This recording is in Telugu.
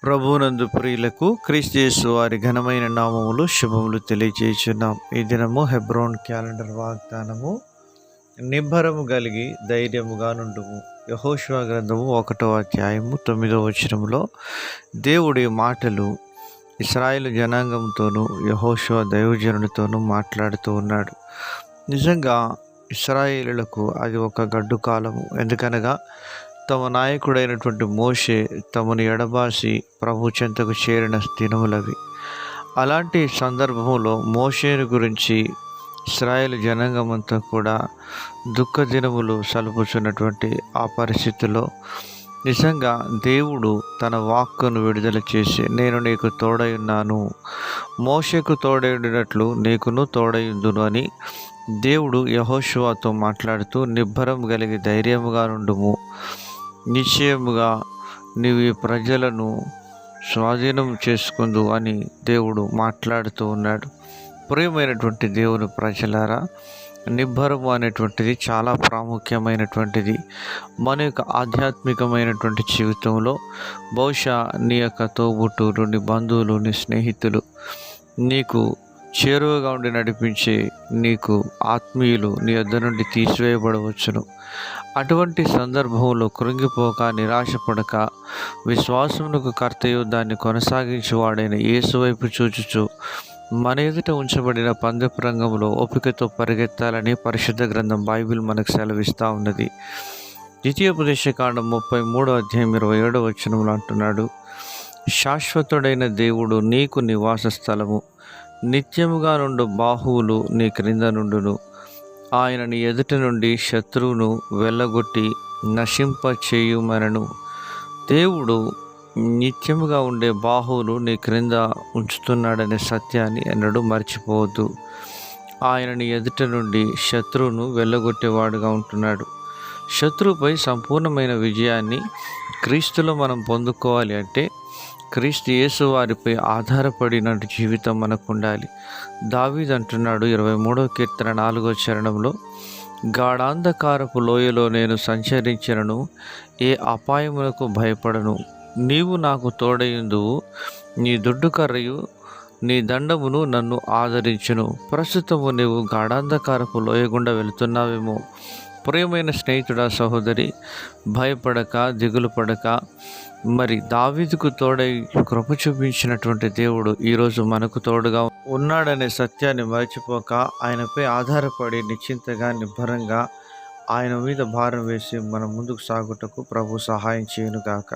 ప్రభువునందు ప్రియులకు క్రీస్తు యేసు వారి ఘనమైన నామములు శుభములు తెలియజేయుచున్నాం. ఈ దినము హెబ్రోన్ క్యాలెండర్ వాగ్దానము, నిబ్బరము కలిగి ధైర్యముగా నుండుము. యెహోషువ గ్రంథము 1వ అధ్యాయము 9వ వచనములో దేవుడి మాటలు ఇశ్రాయేలు జనాంగంతోనూ యెహోషువ దైవజనునితోనూ మాట్లాడుతూ ఉన్నాడు. నిజంగా ఇశ్రాయేలులకు అది ఒక గడ్డు కాలము. ఎందుకనగా తమ నాయకుడైనటువంటి మోషే తమను ఎడబాసి ప్రభు చెంతకు చేరిన దినములవి. అలాంటి సందర్భంలో మోషేను గురించి ఇశ్రాయేలు జనాంగమంతా కూడా దుఃఖ దినములు సలుపుచున్నటువంటి ఆ పరిస్థితిలో నిజంగా దేవుడు తన వాక్కును విడుదల చేసి, నేను నీకు తోడై ఉన్నాను, మోషేకు తోడైనట్లు నీకును తోడైందును అని దేవుడు యెహోషువతో మాట్లాడుతూ, నిబ్బరం కలిగి ధైర్యముగా నుండుము, నిశ్చయముగా నీవు ఈ ప్రజలను స్వాధీనం చేసుకుందు అని దేవుడు మాట్లాడుతూ ఉన్నాడు. ప్రియమైనటువంటి దేవుని ప్రజలారా, నిబ్బరము అనేటువంటిది చాలా ప్రాముఖ్యమైనటువంటిది. మన యొక్క ఆధ్యాత్మికమైనటువంటి జీవితంలో బహుశా నీ యొక్క తోబుట్టువులు, నీ బంధువులు, నీ స్నేహితులు, నీకు చేరువగా ఉండి నడిపించే నీకు ఆత్మీయులు నీ యొద్ద నుండి తీసివేయబడవచ్చును. అటువంటి సందర్భంలో కృంగిపోక, నిరాశపడక, విశ్వాసమునకు కర్తయు దాన్ని కొనసాగించువాడైన యేసు వైపు చూచుచు మన ఎదుట ఉంచబడిన పందెపు రంగంలో ఓపికతో పరిగెత్తాలని పరిశుద్ధ గ్రంథం బైబిల్ మనకు సెలవిస్తూ ఉన్నది. ద్వితీయోపదేశకాండం 33వ అధ్యాయం 27వ వచనంలో అంటున్నాడు, శాశ్వతుడైన దేవుడు నీకు నివాస స్థలము, నిత్యముగా నుండు బాహువులు నీ క్రింద నుండును. ఆయన నీ ఎదుట నుండి శత్రువును వెళ్ళగొట్టి నశింప చేయుమనను. దేవుడు నిత్యముగా ఉండే బాహువులు నీ క్రింద ఉంచుతున్నాడనే సత్యాన్ని ఎన్నడూ మర్చిపోవద్దు. ఆయన నీ ఎదుట నుండి శత్రువును వెళ్ళగొట్టేవాడుగా ఉంటున్నాడు. శత్రువుపై సంపూర్ణమైన విజయాన్ని క్రీస్తులో మనం పొందుకోవాలి అంటే క్రీస్తు యేసు వారిపై ఆధారపడిన జీవితం మనకు ఉండాలి. దావీదు అంటున్నాడు 23వ కీర్తన 4వ చరణంలో, గాఢాంధకారపు లోయలో నేను సంచరించినను ఏ అపాయములకు భయపడను, నీవు నాకు తోడయుందువు, నీ దుడ్డు కర్రయు నీ దండమును నన్ను ఆదరించును. ప్రస్తుతము నీవు గాఢాంధకారపు లోయ గుండా వెళుతున్నావేమో. ప్రియమైన స్నేహితుడా, సహోదరి, భయపడక, దిగులు పడక, మరి దావీదుకు తోడై కృప చూపించినటువంటి దేవుడు ఈరోజు మనకు తోడుగా ఉన్నాడనే సత్యాన్ని మర్చిపోక, ఆయనపై ఆధారపడి నిశ్చింతగా, నిబ్బరంగా ఆయన మీద భారం వేసి మనం ముందుకు సాగుటకు ప్రభు సహాయం చేయనుగాక.